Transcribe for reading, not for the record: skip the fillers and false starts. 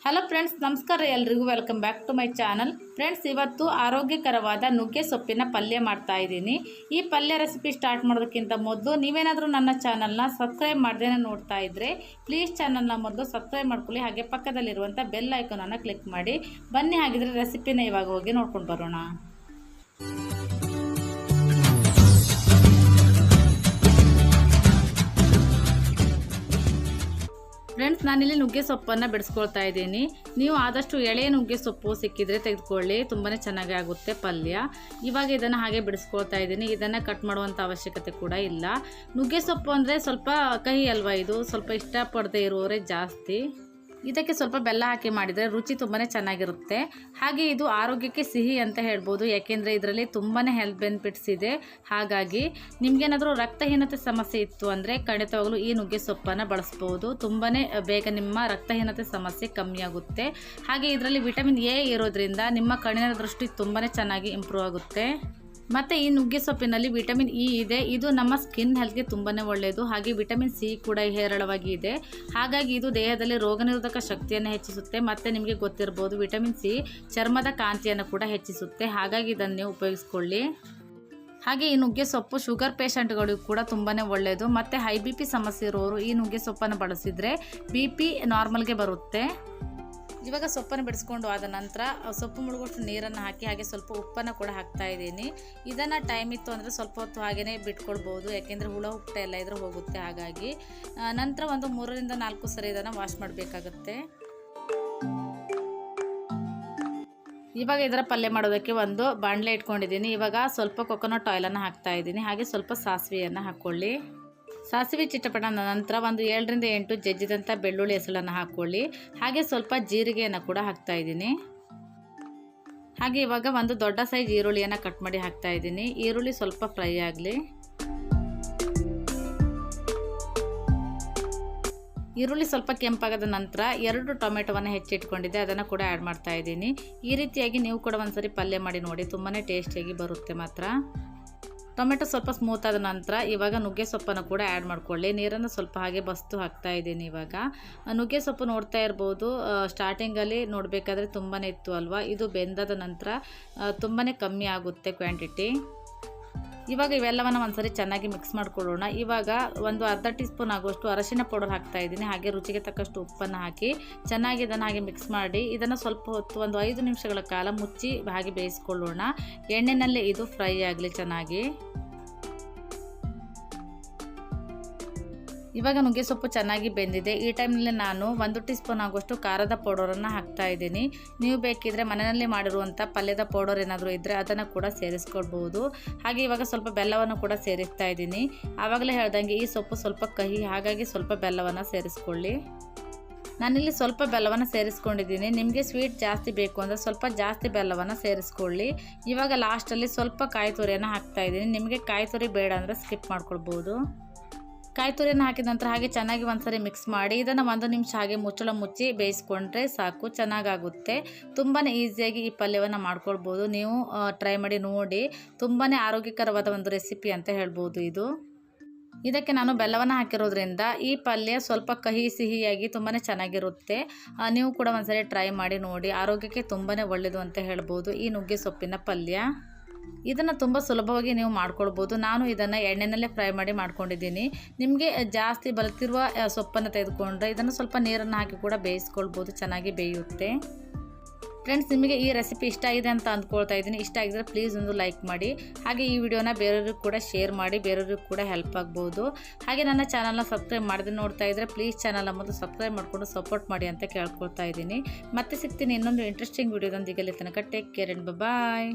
Hello friends, ನಮಸ್ಕಾರ. ಎಲ್ರಿಗೂ welcome back to my channel. Friends, ಇವತ್ತು ಆರೋಗ್ಯಕರವಾದ ನುಗ್ಗೆ ಸೊಪ್ಪಿನ ಪಲ್ಯ ಮಾಡ್ತಾ ಇದ್ದೀನಿ. ಈ ಪಲ್ಯ ರೆಸಿಪಿ ಸ್ಟಾರ್ಟ್ ಮಾಡೋದಕ್ಕಿಂತ ಮೊದಲು ನೀವೇನಾದರೂ ನನ್ನ ಚಾನಲ್ನ ಸಬ್ಸ್ಕ್ರೈಬ್ ಮಾಡ್ದೇನೆ ನೋಡ್ತಾ ಇದ್ದರೆ ಪ್ಲೀಸ್ ಚಾನಲ್ನ ಮೊದಲು ಸಬ್ಸ್ಕ್ರೈಬ್ ಮಾಡ್ಕೊಳ್ಳಿ. ಹಾಗೆ ಪಕ್ಕದಲ್ಲಿರುವಂಥ ಬೆಲ್ ಐಕಾನನ್ನು ಕ್ಲಿಕ್ ಮಾಡಿ. ಬನ್ನಿ, ಹಾಗಿದ್ರೆ ರೆಸಿಪಿನ ಇವಾಗ ಹೋಗಿ ನೋಡ್ಕೊಂಡು ಬರೋಣ. ಫ್ರೆಂಡ್ಸ್, ನಾನಿಲ್ಲಿ ನುಗ್ಗೆ ಸೊಪ್ಪನ್ನು ಬಿಡಿಸ್ಕೊಳ್ತಾ ಇದ್ದೀನಿ. ನೀವು ಆದಷ್ಟು ಎಳೆ ನುಗ್ಗೆ ಸೊಪ್ಪು ಸಿಕ್ಕಿದ್ರೆ ತೆಗೆದುಕೊಳ್ಳಿ, ತುಂಬಾ ಚೆನ್ನಾಗಿ ಆಗುತ್ತೆ ಪಲ್ಯ. ಇವಾಗ ಇದನ್ನು ಹಾಗೆ ಬಿಡಿಸ್ಕೊಳ್ತಾ ಇದ್ದೀನಿ. ಇದನ್ನು ಕಟ್ ಮಾಡುವಂಥ ಅವಶ್ಯಕತೆ ಕೂಡ ಇಲ್ಲ. ನುಗ್ಗೆ ಸೊಪ್ಪು ಅಂದರೆ ಸ್ವಲ್ಪ ಕಹಿ ಅಲ್ವಾ, ಇದು ಸ್ವಲ್ಪ ಇಷ್ಟಪಡದೆ ಇರುವವರೇ ಜಾಸ್ತಿ. ಇದಕ್ಕೆ ಸ್ವಲ್ಪ ಬೆಲ್ಲ ಹಾಕಿ ಮಾಡಿದರೆ ರುಚಿ ತುಂಬಾ ಚೆನ್ನಾಗಿರುತ್ತೆ. ಹಾಗೆ ಇದು ಆರೋಗ್ಯಕ್ಕೆ ಸಿಹಿ ಅಂತ ಹೇಳ್ಬೋದು, ಯಾಕೆಂದರೆ ಇದರಲ್ಲಿ ತುಂಬಾ ಹೆಲ್ತ್ ಬೆನಿಫಿಟ್ಸ್ ಇದೆ. ಹಾಗಾಗಿ ನಿಮಗೇನಾದರೂ ರಕ್ತಹೀನತೆ ಸಮಸ್ಯೆ ಇತ್ತು ಅಂದರೆ ಖಂಡಿತವಾಗಲೂ ಈ ನುಗ್ಗೆ ಸೊಪ್ಪನ್ನು ಬಳಸ್ಬೋದು. ತುಂಬಾ ಬೇಗ ನಿಮ್ಮ ರಕ್ತಹೀನತೆ ಸಮಸ್ಯೆ ಕಮ್ಮಿ ಆಗುತ್ತೆ. ಹಾಗೆ ಇದರಲ್ಲಿ ವಿಟಮಿನ್ ಎ ಇರೋದ್ರಿಂದ ನಿಮ್ಮ ಕಣ್ಣಿನ ದೃಷ್ಟಿ ತುಂಬಾ ಚೆನ್ನಾಗಿ ಇಂಪ್ರೂವ್ ಆಗುತ್ತೆ. ಮತ್ತು ಈ ನುಗ್ಗೆ ಸೊಪ್ಪಿನಲ್ಲಿ ವಿಟಮಿನ್ ಇ ಇದೆ. ಇದು ನಮ್ಮ ಸ್ಕಿನ್ ಹೆಲ್ತ್ಗೆ ತುಂಬಾ ಒಳ್ಳೆಯದು. ಹಾಗೆ ವಿಟಮಿನ್ ಸಿ ಕೂಡ ಹೇರಳವಾಗಿ ಇದೆ. ಹಾಗಾಗಿ ಇದು ದೇಹದಲ್ಲಿ ರೋಗನಿರೋಧಕ ಶಕ್ತಿಯನ್ನು ಹೆಚ್ಚಿಸುತ್ತೆ. ಮತ್ತು ನಿಮಗೆ ಗೊತ್ತಿರ್ಬೋದು, ವಿಟಮಿನ್ ಸಿ ಚರ್ಮದ ಕಾಂತಿಯನ್ನು ಕೂಡ ಹೆಚ್ಚಿಸುತ್ತೆ. ಹಾಗಾಗಿ ಇದನ್ನು ನೀವು ಉಪಯೋಗಿಸ್ಕೊಳ್ಳಿ. ಹಾಗೆ ಈ ನುಗ್ಗೆ ಸೊಪ್ಪು ಶುಗರ್ ಪೇಷಂಟ್ಗಳಿಗೂ ಕೂಡ ತುಂಬಾ ಒಳ್ಳೆಯದು. ಮತ್ತು ಹೈ ಬಿ ಪಿ ಸಮಸ್ಯೆ ಇರೋರು ಈ ನುಗ್ಗೆ ಸೊಪ್ಪನ್ನು ಬಳಸಿದರೆ ಬಿ ಪಿ ನಾರ್ಮಲ್ಗೆ ಬರುತ್ತೆ. ಇವಾಗ ಸೊಪ್ಪನ್ನು ಬಿಡಿಸ್ಕೊಂಡು ಆದ ನಂತರ ಸೊಪ್ಪು ಮುಳುಗೋಷ್ಟು ನೀರನ್ನು ಹಾಕಿ ಹಾಗೆ ಸ್ವಲ್ಪ ಉಪ್ಪನ್ನು ಕೂಡ ಹಾಕ್ತಾ ಇದ್ದೀನಿ. ಇದನ್ನು ಟೈಮ್ ಇತ್ತು ಅಂದರೆ ಸ್ವಲ್ಪ ಹೊತ್ತು ಹಾಗೆಯೇ ಬಿಟ್ಕೊಳ್ಬೋದು, ಯಾಕೆಂದರೆ ಹುಳ ಹುಪ್ಟ ಎಲ್ಲ ಇದ್ರೆ ಹೋಗುತ್ತೆ. ಹಾಗಾಗಿ ನಂತರ ಒಂದು 3 ರಿಂದ 4 ಸರಿ ಇದನ್ನು ವಾಶ್ ಮಾಡಬೇಕಾಗತ್ತೆ. ಇವಾಗ ಇದರ ಪಲ್ಯ ಮಾಡೋದಕ್ಕೆ ಒಂದು ಬಾಣಲೆ ಇಟ್ಕೊಂಡಿದ್ದೀನಿ. ಇವಾಗ ಸ್ವಲ್ಪ ಕೊಕೊನಟ್ ಆಯಿಲನ್ನು ಹಾಕ್ತಾ ಇದ್ದೀನಿ. ಹಾಗೆ ಸ್ವಲ್ಪ ಸಾಸಿವೆಯನ್ನು ಹಾಕ್ಕೊಳ್ಳಿ. ಸಾಸಿವೆ ಚಿಟಪಟ ನಂತರ ಒಂದು 7 ರಿಂದ 8 ಜಜ್ಜಿದಂಥ ಬೆಳ್ಳುಳ್ಳಿ ಹೆಸಳನ್ನು ಹಾಕ್ಕೊಳ್ಳಿ. ಹಾಗೆ ಸ್ವಲ್ಪ ಜೀರಿಗೆಯನ್ನು ಕೂಡ ಹಾಕ್ತಾ ಇದ್ದೀನಿ. ಹಾಗೆ ಇವಾಗ ಒಂದು ದೊಡ್ಡ ಸೈಜ್ ಈರುಳ್ಳಿಯನ್ನು ಕಟ್ ಮಾಡಿ ಹಾಕ್ತಾ ಇದ್ದೀನಿ. ಈರುಳ್ಳಿ ಸ್ವಲ್ಪ ಫ್ರೈ ಆಗಲಿ. ಈರುಳ್ಳಿ ಸ್ವಲ್ಪ ಕೆಂಪಾಗದ ನಂತರ 2 ಟೊಮೆಟೊವನ್ನು ಹೆಚ್ಚಿಟ್ಕೊಂಡಿದ್ದೆ, ಅದನ್ನು ಕೂಡ ಆ್ಯಡ್ ಮಾಡ್ತಾ ಇದ್ದೀನಿ. ಈ ರೀತಿಯಾಗಿ ನೀವು ಕೂಡ ಒಂದ್ಸರಿ ಪಲ್ಯ ಮಾಡಿ ನೋಡಿ, ತುಂಬಾ ಟೇಸ್ಟಿಯಾಗಿ ಬರುತ್ತೆ ಮಾತ್ರ. ಟೊಮೆಟೊ ಸ್ವಲ್ಪ ಸ್ಮೂತ್ ಆದ ನಂತರ ಇವಾಗ ನುಗ್ಗೆ ಸೊಪ್ಪನ್ನು ಕೂಡ ಆ್ಯಡ್ ಮಾಡ್ಕೊಳ್ಳಿ. ನೀರನ್ನು ಸ್ವಲ್ಪ ಹಾಗೆ ಬಸ್ತು ಹಾಕ್ತಾ ಇದ್ದೀನಿ. ಇವಾಗ ನುಗ್ಗೆ ಸೊಪ್ಪು ನೋಡ್ತಾ ಇರ್ಬೋದು, ಸ್ಟಾರ್ಟಿಂಗಲ್ಲಿ ನೋಡಬೇಕಾದ್ರೆ ತುಂಬಾ ಇತ್ತು ಅಲ್ವಾ. ಇದು ಬೆಂದಾದ ನಂತರ ತುಂಬಾ ಕಮ್ಮಿ ಆಗುತ್ತೆ ಕ್ವಾಂಟಿಟಿ. ಇವಾಗ ಇವೆಲ್ಲವನ್ನು ಒಂದ್ಸರಿ ಚೆನ್ನಾಗಿ ಮಿಕ್ಸ್ ಮಾಡ್ಕೊಳ್ಳೋಣ. ಇವಾಗ ಒಂದು ಅರ್ಧ ಟೀ ಸ್ಪೂನ್ ಆಗುವಷ್ಟು ಅರಶಿನ ಪೌಡರ್ ಹಾಕ್ತಾ ಇದ್ದೀನಿ. ಹಾಗೆ ರುಚಿಗೆ ತಕ್ಕಷ್ಟು ಉಪ್ಪನ್ನು ಹಾಕಿ ಚೆನ್ನಾಗಿ ಇದನ್ನು ಹಾಗೆ ಮಿಕ್ಸ್ ಮಾಡಿ ಇದನ್ನು ಸ್ವಲ್ಪ ಹೊತ್ತು ಒಂದು 5 ನಿಮಿಷಗಳ ಕಾಲ ಮುಚ್ಚಿ ಹಾಗೆ ಬೇಯಿಸ್ಕೊಳ್ಳೋಣ. ಎಣ್ಣೆನಲ್ಲೇ ಇದು ಫ್ರೈ ಆಗಲಿ ಚೆನ್ನಾಗಿ. ಇವಾಗ ನುಗ್ಗೆ ಸೊಪ್ಪು ಚೆನ್ನಾಗಿ ಬೆಂದಿದೆ. ಈ ಟೈಮ್ನಲ್ಲಿ ನಾನು 1 ಟೀ ಸ್ಪೂನ್ ಆಗುವಷ್ಟು ಖಾರದ ಪೌಡರನ್ನು ಹಾಕ್ತಾ ಇದ್ದೀನಿ. ನೀವು ಬೇಕಿದ್ದರೆ ಮನೆಯಲ್ಲಿ ಮಾಡಿರುವಂಥ ಪಲ್ಯದ ಪೌಡರ್ ಏನಾದರೂ ಇದ್ದರೆ ಅದನ್ನು ಕೂಡ ಸೇರಿಸ್ಕೊಳ್ಬೋದು. ಹಾಗೆ ಇವಾಗ ಸ್ವಲ್ಪ ಬೆಲ್ಲವನ್ನು ಕೂಡ ಸೇರಿಸ್ತಾ ಇದ್ದೀನಿ. ಆವಾಗಲೇ ಹೇಳ್ದಂಗೆ ಈ ಸೊಪ್ಪು ಸ್ವಲ್ಪ ಕಹಿ, ಹಾಗಾಗಿ ಸ್ವಲ್ಪ ಬೆಲ್ಲವನ್ನು ಸೇರಿಸ್ಕೊಳ್ಳಿ. ನಾನಿಲ್ಲಿ ಸ್ವಲ್ಪ ಬೆಲ್ಲವನ್ನು ಸೇರಿಸ್ಕೊಂಡಿದ್ದೀನಿ. ನಿಮಗೆ ಸ್ವೀಟ್ ಜಾಸ್ತಿ ಬೇಕು ಅಂದರೆ ಸ್ವಲ್ಪ ಜಾಸ್ತಿ ಬೆಲ್ಲವನ್ನು ಸೇರಿಸ್ಕೊಳ್ಳಿ. ಇವಾಗ ಲಾಸ್ಟಲ್ಲಿ ಸ್ವಲ್ಪ ಕಾಯಿ ತುರಿಯನ್ನು ಹಾಕ್ತಾ ಇದ್ದೀನಿ. ನಿಮಗೆ ಕಾಯಿ ತುರಿ ಬೇಡ ಅಂದರೆ ಸ್ಕಿಪ್ ಮಾಡ್ಕೊಳ್ಬೋದು. ಕಾಯಿ ತುರಿಯನ್ನು ಹಾಕಿದ ನಂತರ ಹಾಗೆ ಚೆನ್ನಾಗಿ ಒಂದ್ಸರಿ ಮಿಕ್ಸ್ ಮಾಡಿ ಇದನ್ನು 1 ನಿಮಿಷ ಹಾಗೆ ಮುಚ್ಚಳ ಮುಚ್ಚಿ ಬೇಯಿಸ್ಕೊಂಡ್ರೆ ಸಾಕು, ಚೆನ್ನಾಗಾಗುತ್ತೆ. ತುಂಬಾ ಈಸಿಯಾಗಿ ಈ ಪಲ್ಯವನ್ನು ಮಾಡ್ಕೊಳ್ಬೋದು. ನೀವು ಟ್ರೈ ಮಾಡಿ ನೋಡಿ. ತುಂಬಾ ಆರೋಗ್ಯಕರವಾದ ಒಂದು ರೆಸಿಪಿ ಅಂತ ಹೇಳ್ಬೋದು ಇದು. ಇದಕ್ಕೆ ನಾನು ಬೆಲ್ಲವನ್ನು ಹಾಕಿರೋದ್ರಿಂದ ಈ ಪಲ್ಯ ಸ್ವಲ್ಪ ಕಹಿ ಸಿಹಿಯಾಗಿ ತುಂಬಾ ಚೆನ್ನಾಗಿರುತ್ತೆ. ನೀವು ಕೂಡ ಒಂದ್ಸರಿ ಟ್ರೈ ಮಾಡಿ ನೋಡಿ. ಆರೋಗ್ಯಕ್ಕೆ ತುಂಬಾ ಒಳ್ಳೆಯದು ಅಂತ ಹೇಳ್ಬೋದು ಈ ನುಗ್ಗೆ ಸೊಪ್ಪಿನ ಪಲ್ಯ. ಇದನ್ನು ತುಂಬ ಸುಲಭವಾಗಿ ನೀವು ಮಾಡ್ಕೊಳ್ಬೋದು. ನಾನು ಇದನ್ನು ಎಣ್ಣೆನಲ್ಲೇ ಫ್ರೈ ಮಾಡಿ ಮಾಡ್ಕೊಂಡಿದ್ದೀನಿ. ನಿಮಗೆ ಜಾಸ್ತಿ ಬಲ್ತಿರುವ ಸೊಪ್ಪನ್ನು ತೆಗೆದುಕೊಂಡ್ರೆ ಇದನ್ನು ಸ್ವಲ್ಪ ನೀರನ್ನು ಹಾಕಿ ಕೂಡ ಬೇಯಿಸ್ಕೊಳ್ಬೋದು, ಚೆನ್ನಾಗಿ ಬೇಯುತ್ತೆ. ಫ್ರೆಂಡ್ಸ್, ನಿಮಗೆ ಈ ರೆಸಿಪಿ ಇಷ್ಟ ಆಗಿದೆ ಅಂತ ಅಂದ್ಕೊಳ್ತಾ ಇದ್ದೀನಿ. ಇಷ್ಟ ಆಗಿದ್ರೆ ಪ್ಲೀಸ್ ಒಂದು ಲೈಕ್ ಮಾಡಿ. ಹಾಗೆ ಈ ವಿಡಿಯೋನ ಬೇರೆಯವ್ರಿಗೆ ಕೂಡ ಶೇರ್ ಮಾಡಿ, ಬೇರೆಯವ್ರಿಗೆ ಕೂಡ ಹೆಲ್ಪ್ ಆಗ್ಬೋದು. ಹಾಗೆ ನನ್ನ ಚಾನಲ್ನ ಸಬ್ಸ್ಕ್ರೈಬ್ ಮಾಡದೆ ನೋಡ್ತಾ ಇದ್ದರೆ ಪ್ಲೀಸ್ ಚಾನಲ್ನ ಮೊದಲು ಸಬ್ಸ್ಕ್ರೈಬ್ ಮಾಡಿಕೊಂಡು ಸಪೋರ್ಟ್ ಮಾಡಿ ಅಂತ ಕೇಳ್ಕೊಳ್ತಾ ಇದ್ದೀನಿ. ಮತ್ತೆ ಸಿಗ್ತೀನಿ ಇನ್ನೊಂದು ಇಂಟ್ರೆಸ್ಟಿಂಗ್ ವಿಡಿಯೋದೊಂದಿಗೆ. ಅಲ್ಲಿ ತನಕ ಟೇಕ್ ಕೇರ್ ಅಂಡ್ ಬಾಯ್.